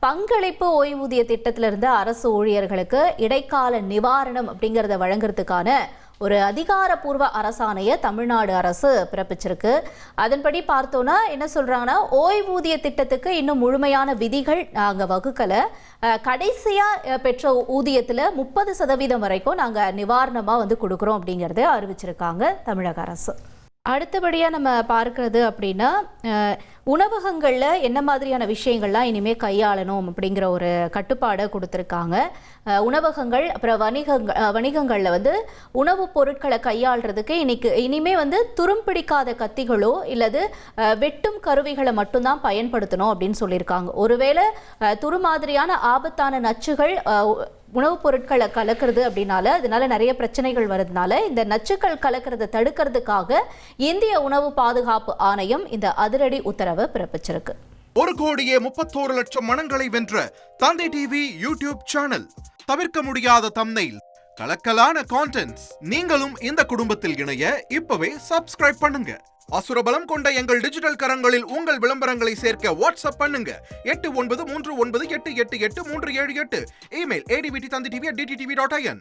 பங்களிப்பு ஓய்வூதிய திட்டத்திலிருந்து அரசு ஊழியர்களுக்கு இடைக்கால நிவாரணம் அப்படிங்கிறத வழங்குறதுக்கான ஒரு அதிகாரப்பூர்வ அரசாணையை தமிழ்நாடு அரசு பிறப்பிச்சிருக்கு. அதன்படி பார்த்தோன்னா என்ன சொல்றாங்கன்னா, ஓய்வூதிய திட்டத்துக்கு இன்னும் முழுமையான விதிகள் நாங்கள் வகுக்கலை. கடைசியாக பெற்ற ஊதியத்தில் 30% வரைக்கும் நாங்கள் நிவாரணமாக கொடுக்குறோம் அப்படிங்கிறத அறிவிச்சிருக்காங்க தமிழக அரசு. அடுத்தபடியாக நம்ம பார்க்கறது அப்படின்னா, உணவகங்களில் என்ன மாதிரியான விஷயங்கள்லாம் இனிமேல் கையாளணும் அப்படிங்கிற ஒரு கட்டுப்பாடை கொடுத்துருக்காங்க. உணவகங்கள் அப்புறம் வணிகங்களில் உணவுப் பொருட்களை கையாளுறதுக்கு இனிமே துரும்பிடிக்காத கத்திகளோ இல்லது வெட்டும் கருவிகளை மட்டும்தான் பயன்படுத்தணும் அப்படின்னு சொல்லியிருக்காங்க. ஒருவேளை துரு மாதிரியான ஆபத்தான நச்சுகள் உணவுப் பொருட்களை கலக்கிறது அப்படின்னால அதனால நிறைய பிரச்சனைகள் வருதுனால இந்த நச்சுக்கள் கலக்கிறத தடுக்கிறதுக்காக இந்திய உணவு பாதுகாப்பு ஆணையம் இந்த அதிரடி உத்தரவை பிறப்பிச்சிருக்கு. 1,31,00,000 மனங்களை வென்ற தந்தை டிவி யூடியூப் சேனல். தவிர்க்க முடியாத தம்ப்நெயில், கலக்கலான கான்டென்ட்ஸ். நீங்களும் இந்த குடும்பத்தில் இணைய இப்பவே சப்ஸ்கிரைப் பண்ணுங்க. அசுரபலம் கொண்ட எங்கள் டிஜிட்டல் கரங்களில் உங்கள் விளம்பரங்களை சேர்க்க வாட்ஸ்அப் பண்ணுங்க. 8939888838. Email advttv@dttv.in.